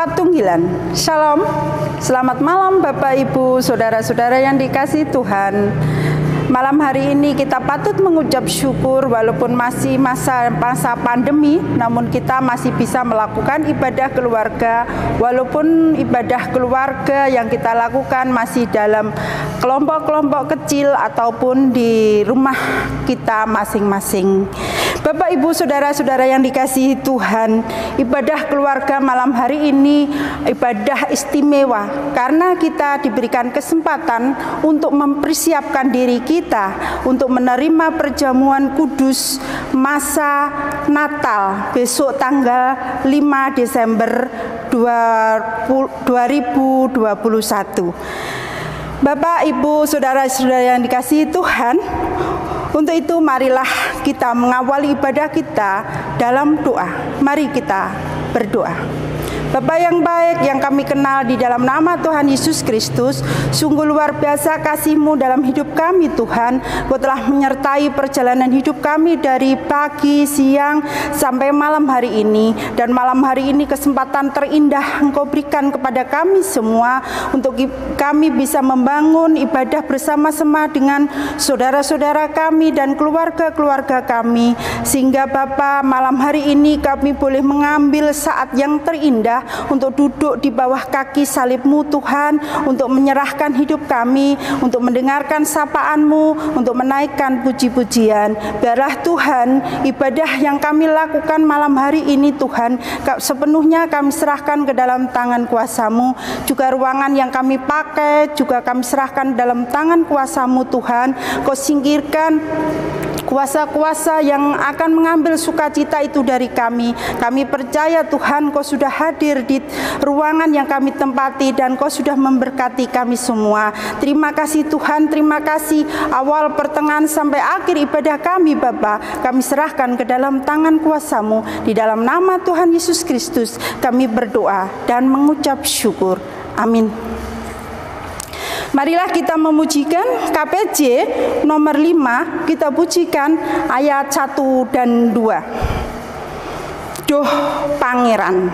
Patunggilan. Shalom. Selamat malam Bapak Ibu, saudara-saudara yang dikasihi Tuhan. Malam hari ini kita patut mengucap syukur walaupun masih masa pandemi, namun kita masih bisa melakukan ibadah keluarga. Walaupun ibadah keluarga yang kita lakukan masih dalam kelompok-kelompok kecil ataupun di rumah kita masing-masing. Bapak Ibu saudara-saudara yang dikasihi Tuhan, ibadah keluarga malam hari ini ibadah istimewa karena kita diberikan kesempatan untuk mempersiapkan diri kita untuk menerima perjamuan kudus masa Natal besok tanggal 5 Desember 2021. Bapak Ibu saudara-saudara yang dikasihi Tuhan, untuk itu marilah kita mengawali ibadah kita dalam doa. Mari kita berdoa. Bapa yang baik yang kami kenal di dalam nama Tuhan Yesus Kristus, sungguh luar biasa kasih-Mu dalam hidup kami Tuhan. Kau telah menyertai perjalanan hidup kami dari pagi, siang, sampai malam hari ini. Dan malam hari ini kesempatan terindah Engkau berikan kepada kami semua untuk kami bisa membangun ibadah bersama-sama dengan saudara-saudara kami dan keluarga-keluarga kami. Sehingga Bapa, malam hari ini kami boleh mengambil saat yang terindah untuk duduk di bawah kaki salib-Mu Tuhan, untuk menyerahkan hidup kami, untuk mendengarkan sapaan-Mu, untuk menaikkan puji-pujian. Biarlah Tuhan, ibadah yang kami lakukan malam hari ini Tuhan, sepenuhnya kami serahkan ke dalam tangan kuasa-Mu. Juga ruangan yang kami pakai, juga kami serahkan dalam tangan kuasa-Mu Tuhan. Kau singkirkan kuasa-kuasa yang akan mengambil sukacita itu dari kami. Kami percaya Tuhan, Kau sudah hadir di ruangan yang kami tempati dan Kau sudah memberkati kami semua. Terima kasih Tuhan, terima kasih awal, pertengahan sampai akhir ibadah kami Bapa. Kami serahkan ke dalam tangan kuasa-Mu. Di dalam nama Tuhan Yesus Kristus kami berdoa dan mengucap syukur. Amin. Marilah kita memujikan KPJ nomor 5, kita pujikan ayat 1 dan 2. Duh Pangeran.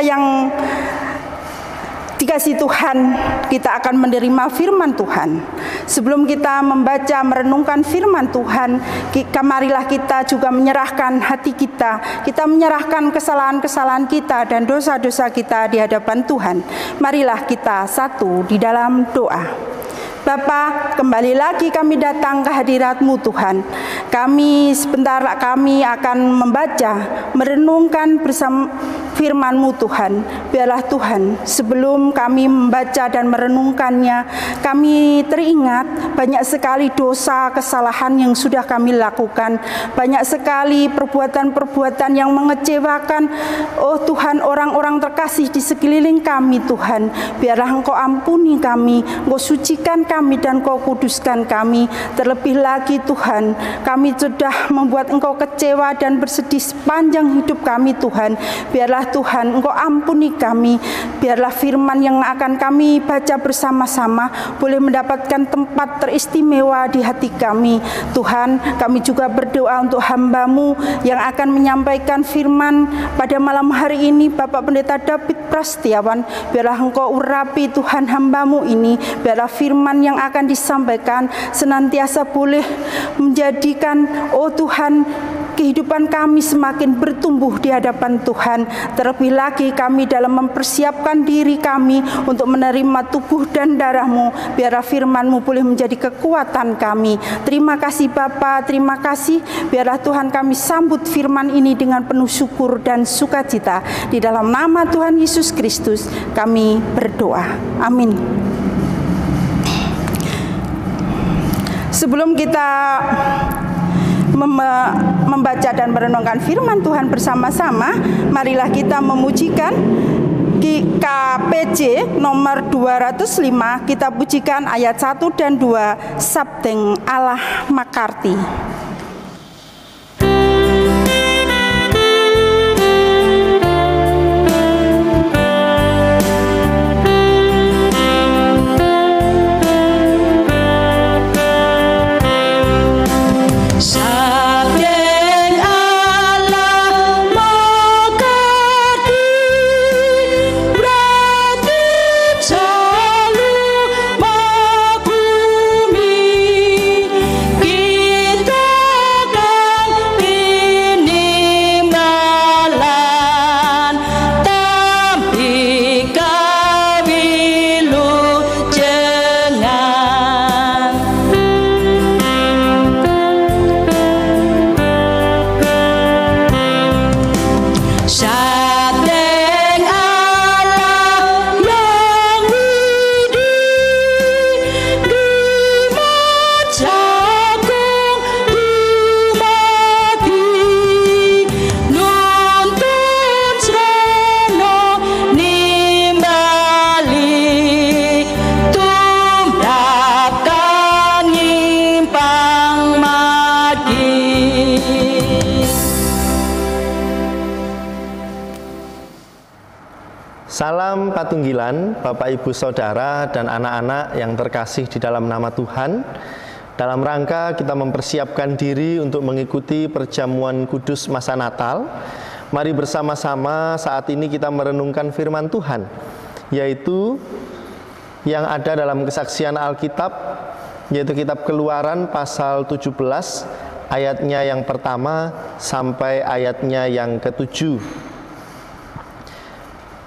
Yang dikasihi Tuhan, kita akan menerima firman Tuhan. Sebelum kita membaca merenungkan firman Tuhan, marilah kita juga menyerahkan hati kita. Kita menyerahkan kesalahan-kesalahan kita dan dosa-dosa kita di hadapan Tuhan. Marilah kita satu di dalam doa. Bapa, kembali lagi kami datang ke hadirat-Mu Tuhan. Sebentar kami akan membaca, merenungkan bersama firman-Mu Tuhan. Biarlah Tuhan, sebelum kami membaca dan merenungkannya, kami teringat banyak sekali dosa, kesalahan yang sudah kami lakukan. Banyak sekali perbuatan-perbuatan yang mengecewakan. Oh Tuhan, orang-orang terkasih di sekeliling kami Tuhan. Biarlah Engkau ampuni kami, Engkau sucikan kami dan Kau kuduskan kami. Terlebih lagi Tuhan, kami sudah membuat Engkau kecewa dan bersedih sepanjang hidup kami Tuhan. Biarlah Tuhan Engkau ampuni kami. Biarlah firman yang akan kami baca bersama-sama boleh mendapatkan tempat teristimewa di hati kami. Tuhan, kami juga berdoa untuk hamba-Mu yang akan menyampaikan firman pada malam hari ini, Bapak Pendeta David Prastiawan. Biarlah Engkau urapi Tuhan hamba-Mu ini. Biarlah firman yang akan disampaikan senantiasa boleh menjadikan, oh Tuhan, kehidupan kami semakin bertumbuh di hadapan Tuhan. Terlebih lagi kami dalam mempersiapkan diri kami untuk menerima tubuh dan darah-Mu. Biarlah firman-Mu boleh menjadi kekuatan kami. Terima kasih Bapa, terima kasih. Biarlah Tuhan kami sambut firman ini dengan penuh syukur dan sukacita. Di dalam nama Tuhan Yesus Kristus kami berdoa. Amin. Sebelum kita membaca dan merenungkan firman Tuhan bersama-sama, marilah kita memujikan KPJ nomor 205. Kita pujikan ayat 1 dan 2, Sabdeng Allah Makarti. Salam Patunggilan, Bapak Ibu Saudara dan anak-anak yang terkasih di dalam nama Tuhan. Dalam rangka kita mempersiapkan diri untuk mengikuti perjamuan kudus masa Natal, mari bersama-sama saat ini kita merenungkan firman Tuhan, yaitu yang ada dalam kesaksian Alkitab, yaitu kitab Keluaran pasal 17 ayatnya yang pertama sampai ayatnya yang ke-7.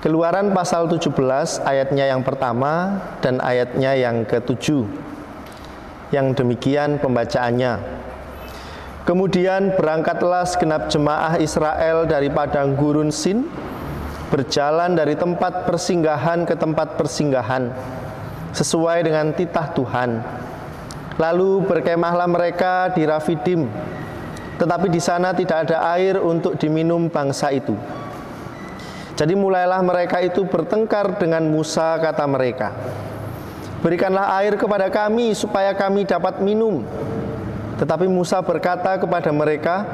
Keluaran pasal 17 ayatnya yang pertama dan ayatnya yang ke-7. Yang demikian pembacaannya. Kemudian berangkatlah segenap jemaah Israel dari padang gurun Sin, berjalan dari tempat persinggahan ke tempat persinggahan, sesuai dengan titah Tuhan. Lalu berkemahlah mereka di Rafidim, tetapi di sana tidak ada air untuk diminum bangsa itu. Jadi mulailah mereka itu bertengkar dengan Musa, kata mereka, "Berikanlah air kepada kami supaya kami dapat minum." Tetapi Musa berkata kepada mereka,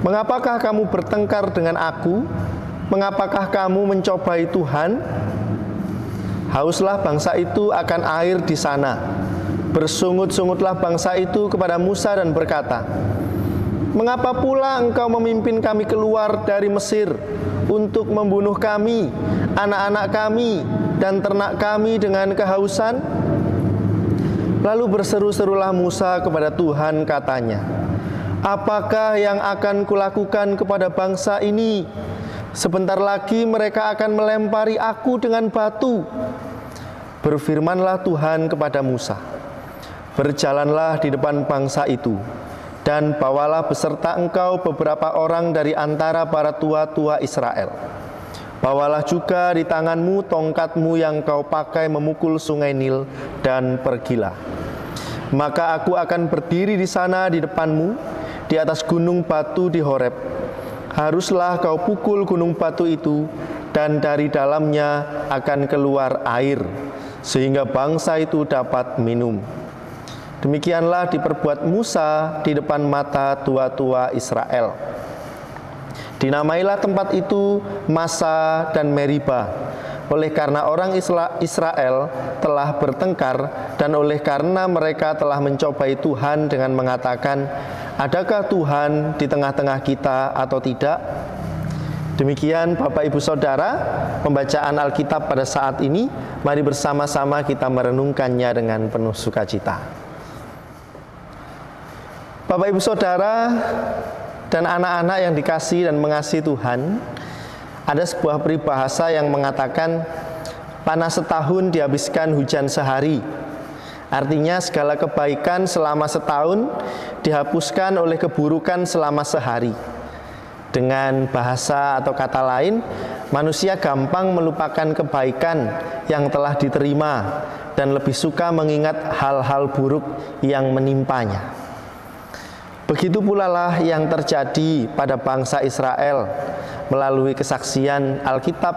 "Mengapakah kamu bertengkar dengan aku? Mengapakah kamu mencobai Tuhan?" Hauslah bangsa itu akan air di sana. Bersungut-sungutlah bangsa itu kepada Musa dan berkata, "Mengapa pula engkau memimpin kami keluar dari Mesir untuk membunuh kami, anak-anak kami, dan ternak kami dengan kehausan?" Lalu berseru-serulah Musa kepada Tuhan, katanya, "Apakah yang akan kulakukan kepada bangsa ini? Sebentar lagi mereka akan melempari aku dengan batu." Berfirmanlah Tuhan kepada Musa, "Berjalanlah di depan bangsa itu, dan bawalah beserta engkau beberapa orang dari antara para tua-tua Israel. Bawalah juga di tanganmu tongkatmu yang kau pakai memukul sungai Nil, dan pergilah. Maka aku akan berdiri di sana di depanmu, di atas gunung batu di Horeb. Haruslah kau pukul gunung batu itu, dan dari dalamnya akan keluar air, sehingga bangsa itu dapat minum." Demikianlah diperbuat Musa di depan mata tua-tua Israel. Dinamailah tempat itu Masa dan Meriba, oleh karena orang Israel telah bertengkar dan oleh karena mereka telah mencobai Tuhan dengan mengatakan, adakah Tuhan di tengah-tengah kita atau tidak? Demikian Bapak Ibu Saudara, pembacaan Alkitab pada saat ini. Mari bersama-sama kita merenungkannya dengan penuh sukacita. Bapak Ibu Saudara dan anak-anak yang dikasihi dan mengasihi Tuhan, ada sebuah peribahasa yang mengatakan panas setahun dihabiskan hujan sehari. Artinya segala kebaikan selama setahun dihapuskan oleh keburukan selama sehari. Dengan bahasa atau kata lain, manusia gampang melupakan kebaikan yang telah diterima dan lebih suka mengingat hal-hal buruk yang menimpanya. Begitu pula lah yang terjadi pada bangsa Israel melalui kesaksian Alkitab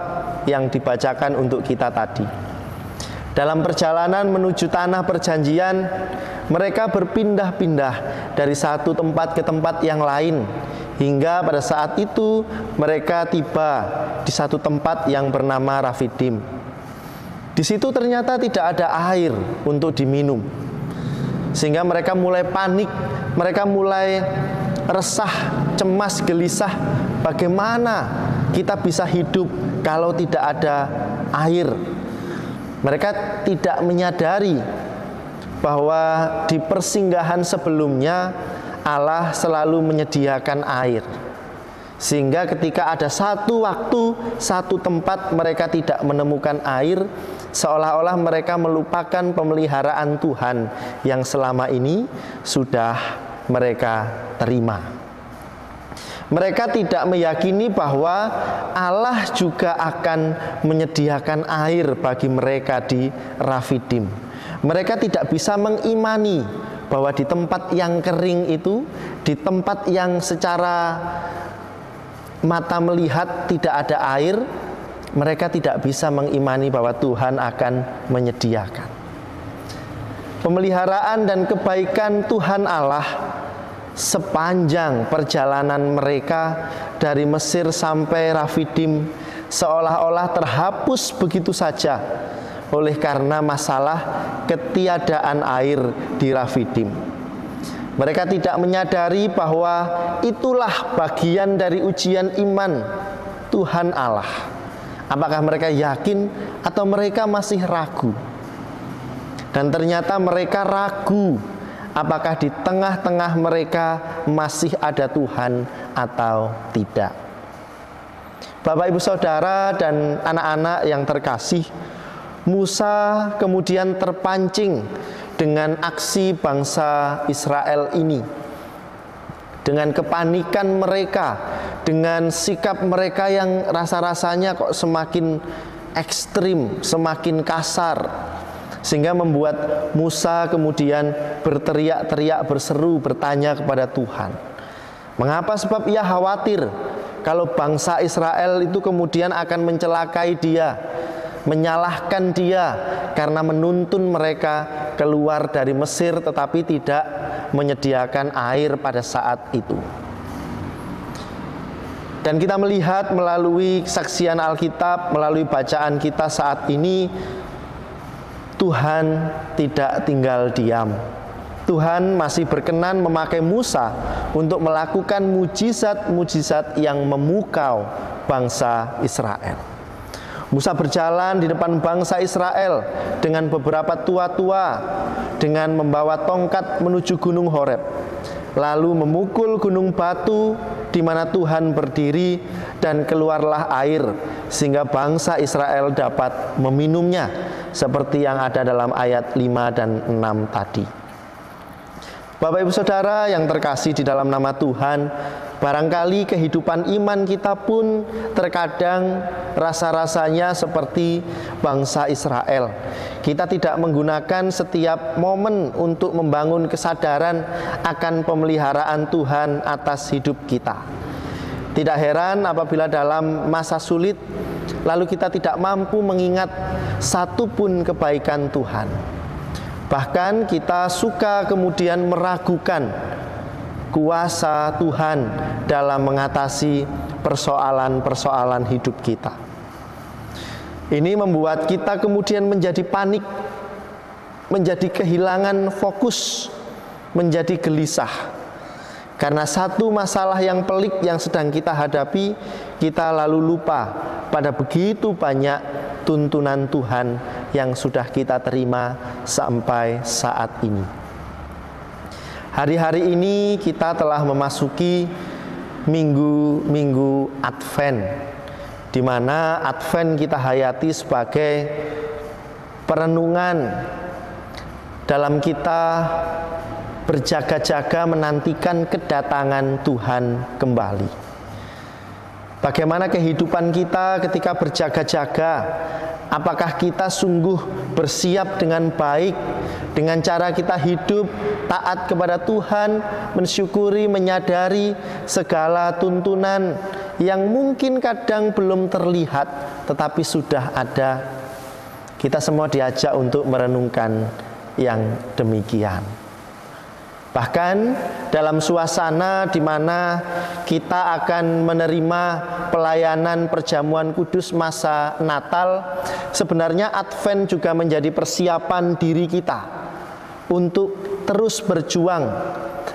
yang dibacakan untuk kita tadi. Dalam perjalanan menuju tanah perjanjian, mereka berpindah-pindah dari satu tempat ke tempat yang lain, hingga pada saat itu mereka tiba di satu tempat yang bernama Rafidim. Di situ ternyata tidak ada air untuk diminum, sehingga mereka mulai panik, mereka mulai resah, cemas, gelisah. Bagaimana kita bisa hidup kalau tidak ada air? Mereka tidak menyadari bahwa di persinggahan sebelumnya Allah selalu menyediakan air. Sehingga ketika ada satu waktu, satu tempat mereka tidak menemukan air, seolah-olah mereka melupakan pemeliharaan Tuhan yang selama ini sudah mereka terima. Mereka tidak meyakini bahwa Allah juga akan menyediakan air bagi mereka di Rafidim. Mereka tidak bisa mengimani bahwa di tempat yang kering itu, di tempat yang secara mata melihat tidak ada air, mereka tidak bisa mengimani bahwa Tuhan akan menyediakan. Pemeliharaan dan kebaikan Tuhan Allah sepanjang perjalanan mereka dari Mesir sampai Rafidim seolah-olah terhapus begitu saja oleh karena masalah ketiadaan air di Rafidim. Mereka tidak menyadari bahwa itulah bagian dari ujian iman Tuhan Allah. Apakah mereka yakin atau mereka masih ragu? Dan ternyata mereka ragu apakah di tengah-tengah mereka masih ada Tuhan atau tidak. Bapak Ibu Saudara dan anak-anak yang terkasih, Musa kemudian terpancing dengan aksi bangsa Israel ini. Dengan kepanikan mereka, dengan sikap mereka yang rasa-rasanya kok semakin ekstrim, semakin kasar, sehingga membuat Musa kemudian berteriak-teriak, berseru, bertanya kepada Tuhan. Mengapa? Sebab ia khawatir kalau bangsa Israel itu kemudian akan mencelakai dia, menyalahkan dia karena menuntun mereka keluar dari Mesir tetapi tidak menyediakan air pada saat itu. Dan kita melihat melalui kesaksian Alkitab, melalui bacaan kita saat ini, Tuhan tidak tinggal diam. Tuhan masih berkenan memakai Musa untuk melakukan mujizat-mujizat yang memukau bangsa Israel. Musa berjalan di depan bangsa Israel dengan beberapa tua-tua, dengan membawa tongkat menuju Gunung Horeb, lalu memukul gunung batu di mana Tuhan berdiri, dan keluarlah air sehingga bangsa Israel dapat meminumnya, seperti yang ada dalam ayat 5 dan 6 tadi. Bapak Ibu Saudara yang terkasih di dalam nama Tuhan, barangkali kehidupan iman kita pun terkadang rasa-rasanya seperti bangsa Israel. Kita tidak menggunakan setiap momen untuk membangun kesadaran akan pemeliharaan Tuhan atas hidup kita. Tidak heran apabila dalam masa sulit, lalu kita tidak mampu mengingat satu pun kebaikan Tuhan. Bahkan kita suka kemudian meragukan kuasa Tuhan dalam mengatasi persoalan-persoalan hidup kita. Ini membuat kita kemudian menjadi panik, menjadi kehilangan fokus, menjadi gelisah. Karena satu masalah yang pelik yang sedang kita hadapi, kita lalu lupa pada begitu banyak tuntunan Tuhan yang sudah kita terima sampai saat ini. Hari-hari ini kita telah memasuki minggu-minggu Advent, di mana Advent kita hayati sebagai perenungan dalam kita berjaga-jaga menantikan kedatangan Tuhan kembali. Bagaimana kehidupan kita ketika berjaga-jaga? Apakah kita sungguh bersiap dengan baik dengan cara kita hidup taat kepada Tuhan, mensyukuri, menyadari segala tuntunan yang mungkin kadang belum terlihat tetapi sudah ada. Kita semua diajak untuk merenungkan yang demikian. Bahkan dalam suasana di mana kita akan menerima pelayanan perjamuan kudus masa Natal, sebenarnya Advent juga menjadi persiapan diri kita untuk terus berjuang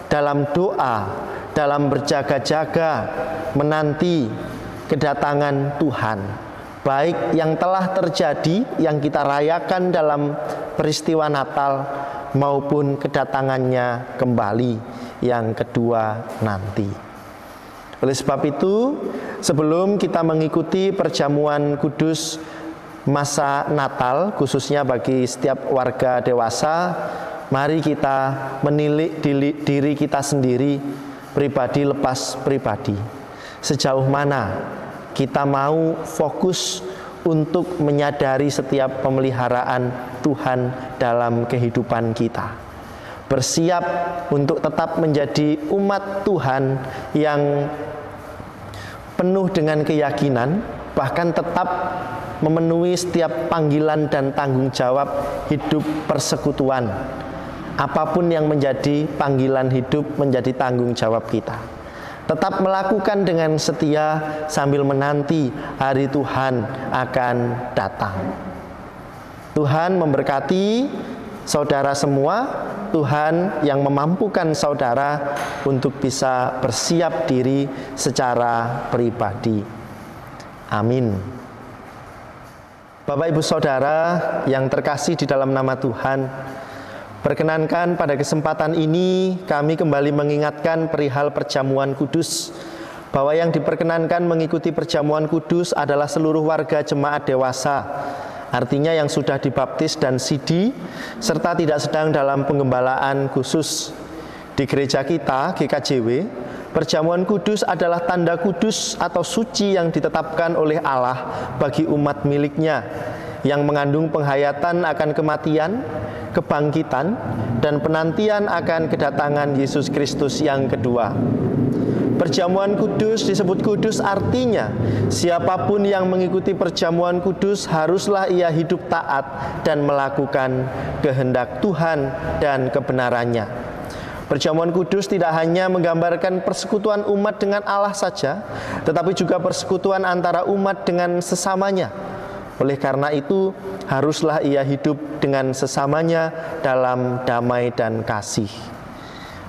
dalam doa, dalam berjaga-jaga menanti kedatangan Tuhan. Baik yang telah terjadi, yang kita rayakan dalam peristiwa Natal, maupun kedatangannya kembali yang kedua nanti. Oleh sebab itu, sebelum kita mengikuti perjamuan kudus masa Natal, khususnya bagi setiap warga dewasa, mari kita menilik diri kita sendiri, pribadi lepas pribadi. Sejauh mana kita mau fokus untuk menyadari setiap pemeliharaan Tuhan dalam kehidupan kita. Bersiap untuk tetap menjadi umat Tuhan yang penuh dengan keyakinan, bahkan tetap memenuhi setiap panggilan dan tanggung jawab hidup persekutuan. Apapun yang menjadi panggilan hidup, menjadi tanggung jawab kita. Tetap melakukan dengan setia sambil menanti hari Tuhan akan datang. Tuhan memberkati saudara semua. Tuhan yang memampukan saudara untuk bisa bersiap diri secara pribadi. Amin. Bapak Ibu Saudara yang terkasih di dalam nama Tuhan, perkenankan pada kesempatan ini kami kembali mengingatkan perihal perjamuan kudus, bahwa yang diperkenankan mengikuti perjamuan kudus adalah seluruh warga jemaat dewasa, artinya yang sudah dibaptis dan sidi, serta tidak sedang dalam penggembalaan khusus. Di gereja kita, GKJW, perjamuan kudus adalah tanda kudus atau suci yang ditetapkan oleh Allah bagi umat miliknya, yang mengandung penghayatan akan kematian, kebangkitan, dan penantian akan kedatangan Yesus Kristus yang kedua. Perjamuan kudus disebut kudus artinya siapapun yang mengikuti perjamuan kudus haruslah ia hidup taat dan melakukan kehendak Tuhan dan kebenarannya. Perjamuan kudus tidak hanya menggambarkan persekutuan umat dengan Allah saja, tetapi juga persekutuan antara umat dengan sesamanya. Oleh karena itu, haruslah ia hidup dengan sesamanya dalam damai dan kasih.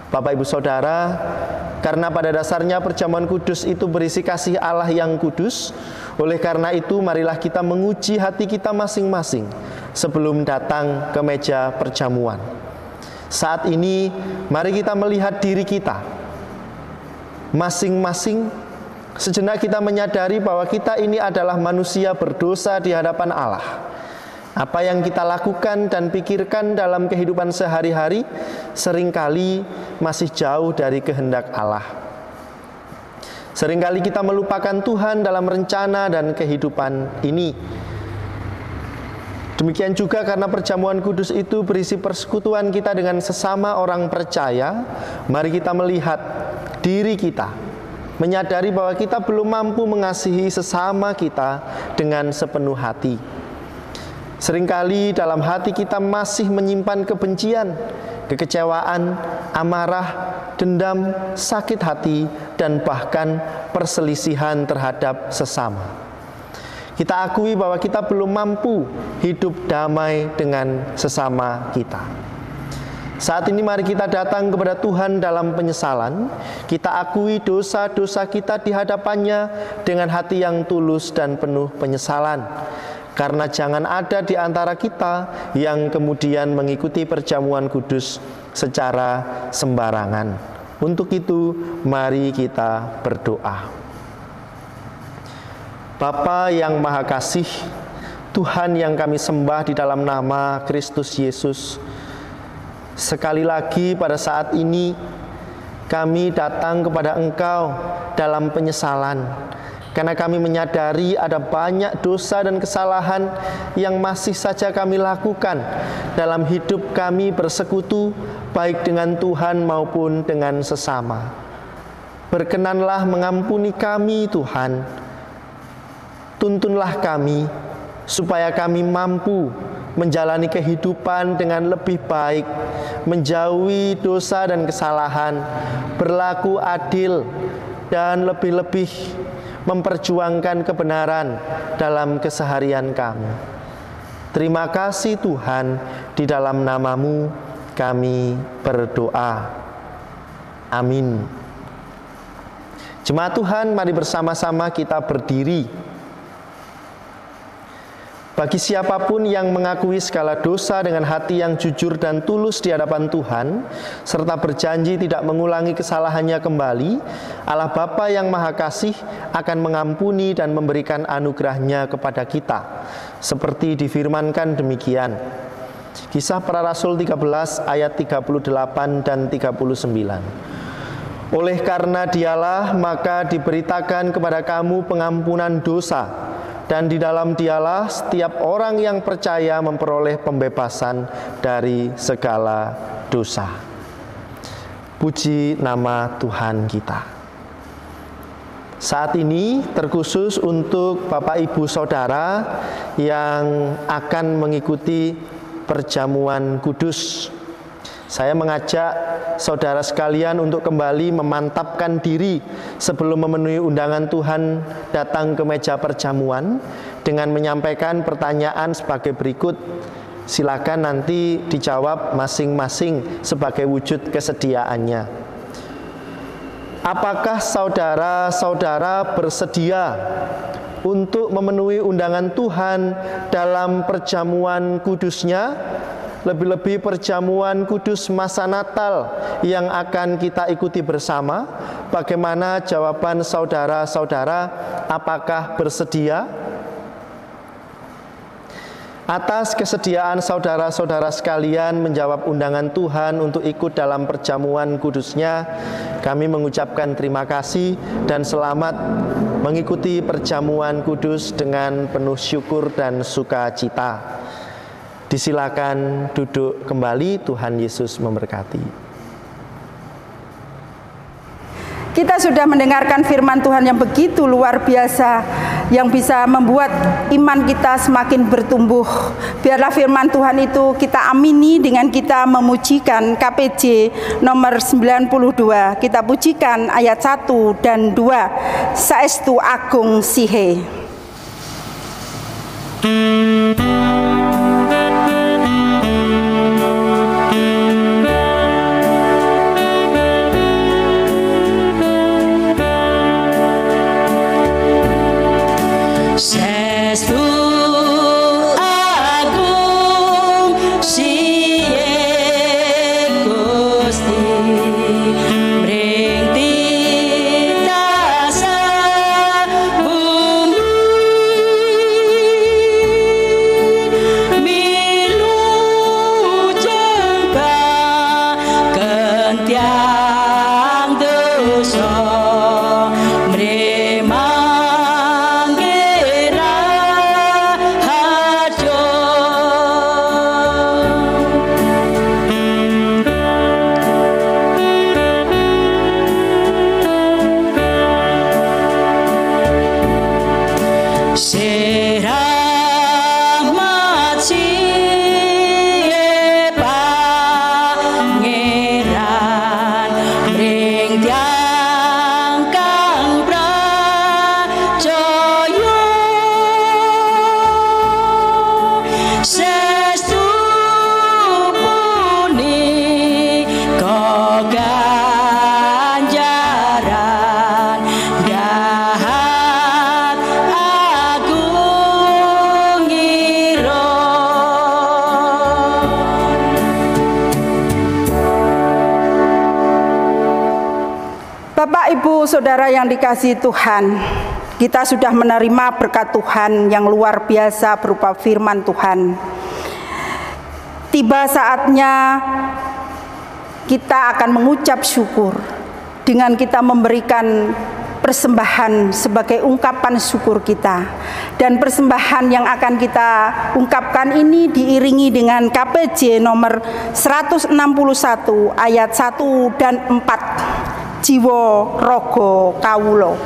Bapak Ibu Saudara, karena pada dasarnya perjamuan kudus itu berisi kasih Allah yang kudus, oleh karena itu marilah kita menguji hati kita masing-masing sebelum datang ke meja perjamuan. Saat ini, mari kita melihat diri kita masing-masing. Sejenak kita menyadari bahwa kita ini adalah manusia berdosa di hadapan Allah. Apa yang kita lakukan dan pikirkan dalam kehidupan sehari-hari seringkali masih jauh dari kehendak Allah. Seringkali kita melupakan Tuhan dalam rencana dan kehidupan ini. Demikian juga karena perjamuan kudus itu berisi persekutuan kita dengan sesama orang percaya, mari kita melihat diri kita, menyadari bahwa kita belum mampu mengasihi sesama kita dengan sepenuh hati. Seringkali dalam hati kita masih menyimpan kebencian, kekecewaan, amarah, dendam, sakit hati, dan bahkan perselisihan terhadap sesama. Kita akui bahwa kita belum mampu hidup damai dengan sesama kita. Saat ini mari kita datang kepada Tuhan dalam penyesalan. Kita akui dosa-dosa kita di hadapannya dengan hati yang tulus dan penuh penyesalan. Karena jangan ada di antara kita yang kemudian mengikuti perjamuan kudus secara sembarangan. Untuk itu, mari kita berdoa. Bapa yang Maha Kasih, Tuhan yang kami sembah di dalam nama Kristus Yesus, sekali lagi pada saat ini kami datang kepada Engkau dalam penyesalan, karena kami menyadari ada banyak dosa dan kesalahan yang masih saja kami lakukan dalam hidup kami bersekutu, baik dengan Tuhan maupun dengan sesama. Berkenanlah mengampuni kami, Tuhan. Tuntunlah kami, supaya kami mampu menjalani kehidupan dengan lebih baik, menjauhi dosa dan kesalahan, berlaku adil, dan lebih-lebih memperjuangkan kebenaran dalam keseharian kami. Terima kasih Tuhan, di dalam nama-Mu kami berdoa. Amin. Jemaat Tuhan, mari bersama-sama kita berdiri. Bagi siapapun yang mengakui segala dosa dengan hati yang jujur dan tulus di hadapan Tuhan, serta berjanji tidak mengulangi kesalahannya kembali, Allah Bapa yang Maha Kasih akan mengampuni dan memberikan anugerah-Nya kepada kita. Seperti difirmankan demikian. Kisah Para Rasul 13 ayat 38 dan 39. Oleh karena Dialah maka diberitakan kepada kamu pengampunan dosa, dan di dalam Dialah setiap orang yang percaya memperoleh pembebasan dari segala dosa. Puji nama Tuhan kita. Saat ini terkhusus untuk Bapak Ibu Saudara yang akan mengikuti perjamuan kudus. Saya mengajak saudara sekalian untuk kembali memantapkan diri sebelum memenuhi undangan Tuhan datang ke meja perjamuan dengan menyampaikan pertanyaan sebagai berikut. Silakan nanti dijawab masing-masing sebagai wujud kesediaannya. Apakah saudara-saudara bersedia untuk memenuhi undangan Tuhan dalam perjamuan kudus-Nya? Lebih-lebih perjamuan kudus masa Natal yang akan kita ikuti bersama. Bagaimana jawaban saudara-saudara? Apakah bersedia? Atas kesediaan saudara-saudara sekalian menjawab undangan Tuhan untuk ikut dalam perjamuan kudus-Nya, kami mengucapkan terima kasih dan selamat mengikuti perjamuan kudus dengan penuh syukur dan sukacita. Disilakan duduk kembali, Tuhan Yesus memberkati. Kita sudah mendengarkan firman Tuhan yang begitu luar biasa, yang bisa membuat iman kita semakin bertumbuh. Biarlah firman Tuhan itu kita amini dengan kita memujikan KPJ nomor 92. Kita pujikan ayat 1 dan 2. Saestu agung sihe. Ibu, Saudara yang dikasihi Tuhan, kita sudah menerima berkat Tuhan yang luar biasa berupa firman Tuhan. Tiba saatnya kita akan mengucap syukur dengan kita memberikan persembahan sebagai ungkapan syukur kita. Dan persembahan yang akan kita ungkapkan ini diiringi dengan KPJ nomor 161 ayat 1 dan 4. Jiwa Raga Kawula.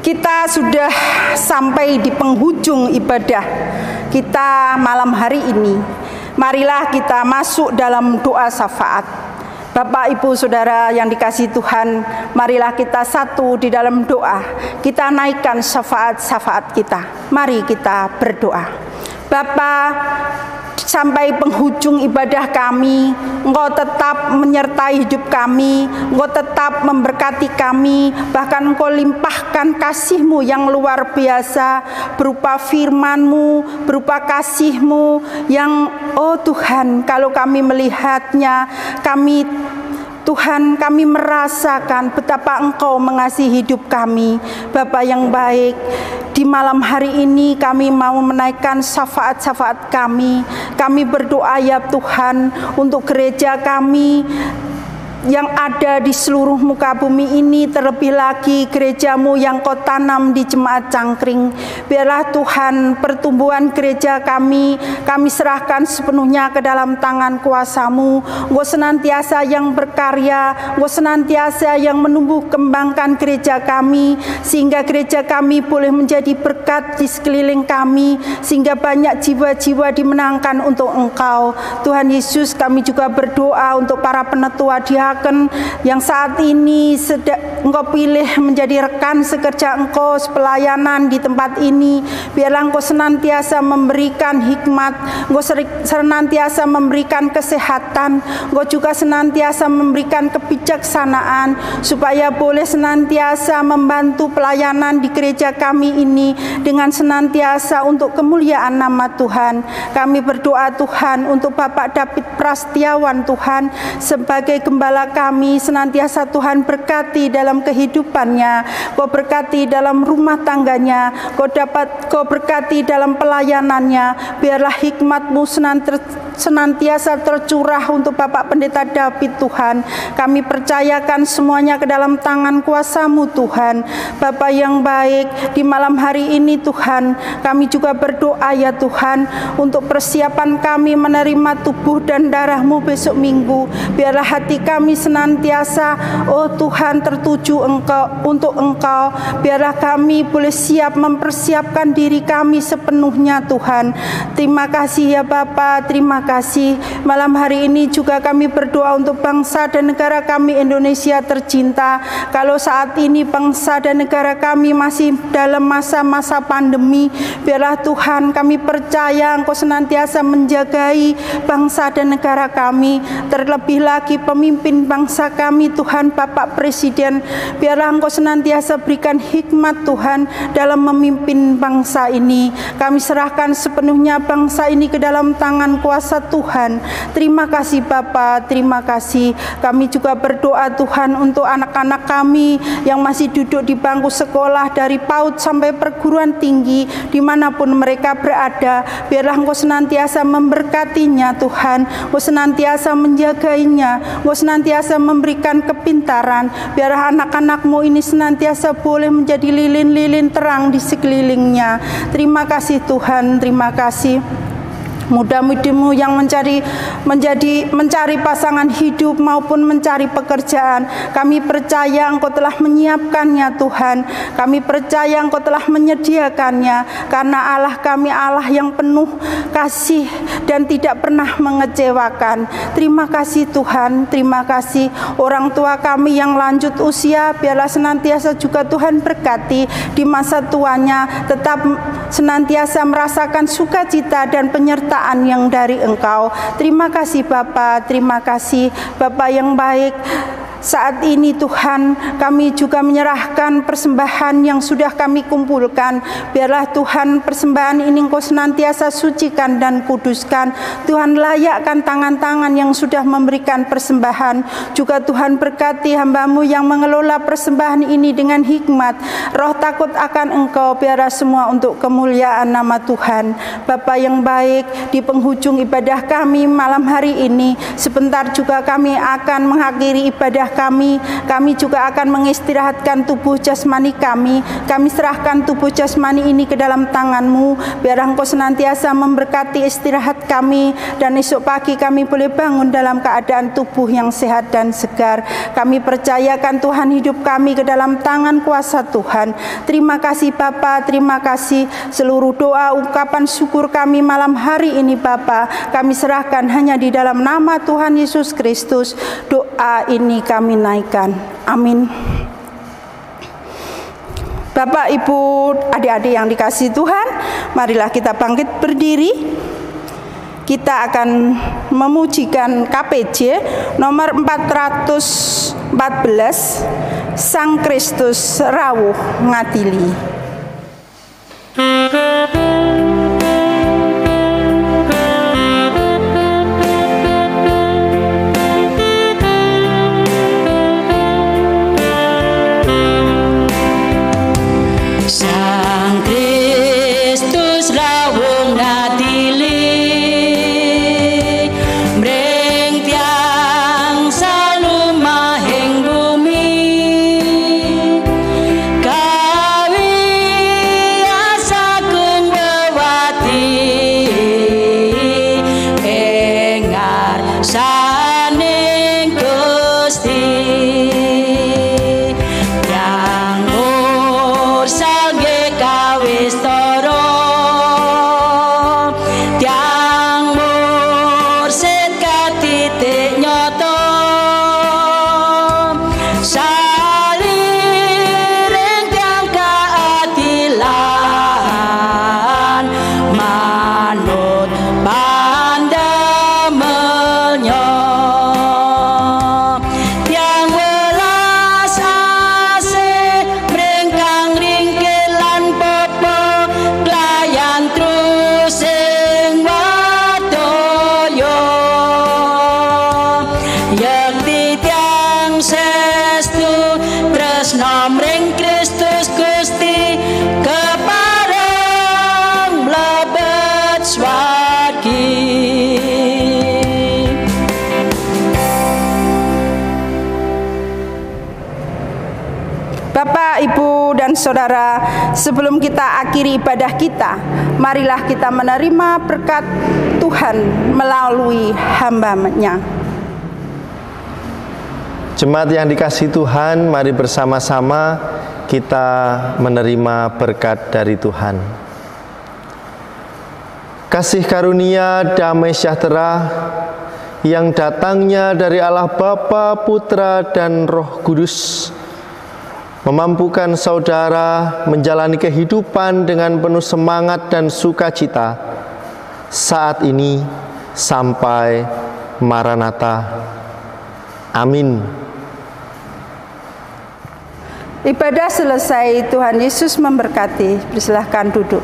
Kita sudah sampai di penghujung ibadah kita malam hari ini. Marilah kita masuk dalam doa syafaat. Bapak, Ibu, Saudara yang dikasihi Tuhan, marilah kita satu di dalam doa. Kita naikkan syafaat-syafaat kita. Mari kita berdoa. Bapa, sampai penghujung ibadah kami, Engkau tetap menyertai hidup kami, Engkau tetap memberkati kami, bahkan Engkau limpahkan kasih-Mu yang luar biasa berupa firman-Mu, berupa kasih-Mu yang, oh Tuhan, kalau kami melihatnya, Tuhan, kami merasakan betapa Engkau mengasihi hidup kami. Bapa yang baik, di malam hari ini kami mau menaikkan syafaat-syafaat kami. Kami berdoa ya Tuhan untuk gereja kami yang ada di seluruh muka bumi ini, terlebih lagi gereja-Mu yang Kau tanam di Jemaat Cangkring. Biarlah Tuhan pertumbuhan gereja kami serahkan sepenuhnya ke dalam tangan kuasa-Mu. Engkau senantiasa yang berkarya, Engkau senantiasa yang menumbuh kembangkan gereja kami, sehingga gereja kami boleh menjadi berkat di sekeliling kami, sehingga banyak jiwa-jiwa dimenangkan untuk Engkau. Tuhan Yesus, kami juga berdoa untuk para penetua diaken yang saat ini Engkau pilih menjadi rekan sekerja Engkau pelayanan di tempat ini. Biarlah Engkau senantiasa memberikan hikmat, Engkau senantiasa memberikan kesehatan, Engkau juga senantiasa memberikan kebijaksanaan, supaya boleh senantiasa membantu pelayanan di gereja kami ini dengan senantiasa untuk kemuliaan nama Tuhan. Kami berdoa Tuhan untuk Bapak David Prastiawan Tuhan, sebagai gembala kami, senantiasa Tuhan berkati dalam kehidupannya, Kau berkati dalam rumah tangganya, Kau berkati dalam pelayanannya. Biarlah hikmat-Mu senantiasa tercurah untuk Bapak Pendeta David Tuhan. Kami percayakan semuanya ke dalam tangan kuasa-Mu Tuhan. Bapa yang baik, di malam hari ini Tuhan, kami juga berdoa ya Tuhan untuk persiapan kami menerima tubuh dan darah-Mu besok Minggu. Biarlah hati kami senantiasa, oh Tuhan, tertuju untuk Engkau. Biarlah kami boleh siap mempersiapkan diri kami sepenuhnya Tuhan. Terima kasih ya Bapa, terima kasih. Malam hari ini juga kami berdoa untuk bangsa dan negara kami Indonesia tercinta. Kalau saat ini bangsa dan negara kami masih dalam masa-masa pandemi, biarlah Tuhan, kami percaya Engkau senantiasa menjagai bangsa dan negara kami. Terlebih lagi pemimpin memimpin bangsa kami Tuhan, Bapak Presiden. Biarlah Engkau senantiasa berikan hikmat Tuhan dalam memimpin bangsa ini. Kami serahkan sepenuhnya bangsa ini ke dalam tangan kuasa Tuhan. Terima kasih Bapa, terima kasih. Kami juga berdoa Tuhan untuk anak-anak kami yang masih duduk di bangku sekolah dari PAUD sampai perguruan tinggi, dimanapun mereka berada. Biarlah Engkau senantiasa memberkatinya Tuhan, Engkau senantiasa menjagainya, Engkau senantiasa memberikan kepintaran. Biarlah anak-anak-Mu ini senantiasa boleh menjadi lilin-lilin terang di sekelilingnya. Terima kasih Tuhan, terima kasih. Mudah-mudahan yang mencari pasangan hidup maupun mencari pekerjaan, kami percaya Engkau telah menyiapkannya Tuhan. Kami percaya Engkau telah menyediakannya, karena Allah kami Allah yang penuh kasih dan tidak pernah mengecewakan. Terima kasih Tuhan, terima kasih. Orang tua kami yang lanjut usia, biarlah senantiasa juga Tuhan berkati di masa tuanya, tetap senantiasa merasakan sukacita dan penyertaan yang dari Engkau. Terima kasih Bapa, terima kasih Bapa yang baik. Saat ini Tuhan, kami juga menyerahkan persembahan yang sudah kami kumpulkan. Biarlah Tuhan persembahan ini Engkau senantiasa sucikan dan kuduskan. Tuhan layakkan tangan-tangan yang sudah memberikan persembahan. Juga Tuhan berkati hamba-Mu yang mengelola persembahan ini dengan hikmat. Roh takut akan Engkau, biarlah semua untuk kemuliaan nama Tuhan. Bapa yang baik, di penghujung ibadah kami malam hari ini, sebentar juga kami akan mengakhiri ibadah kami juga akan mengistirahatkan tubuh jasmani kami. Kami serahkan tubuh jasmani ini ke dalam tangan-Mu. Biar Engkau senantiasa memberkati istirahat kami, dan esok pagi kami boleh bangun dalam keadaan tubuh yang sehat dan segar. Kami percayakan Tuhan hidup kami ke dalam tangan kuasa Tuhan. Terima kasih Bapa, terima kasih. Seluruh doa ungkapan syukur kami malam hari ini Bapa, kami serahkan hanya di dalam nama Tuhan Yesus Kristus. Doa ini kami naikkan. Amin. Bapak, Ibu, adik-adik yang dikasihi Tuhan, marilah kita bangkit berdiri. Kita akan memujikan KPJ nomor 414, Sang Kristus rawuh ngadili. Bapak, Ibu, dan Saudara, sebelum kita akhiri ibadah kita, marilah kita menerima berkat Tuhan melalui hamba-Nya. Jemaat yang dikasihi Tuhan, mari bersama-sama kita menerima berkat dari Tuhan. Kasih karunia damai sejahtera yang datangnya dari Allah Bapa, Putra, dan Roh Kudus memampukan saudara menjalani kehidupan dengan penuh semangat dan sukacita saat ini sampai Maranatha. Amin. Ibadah selesai, Tuhan Yesus memberkati. Persilahkan duduk.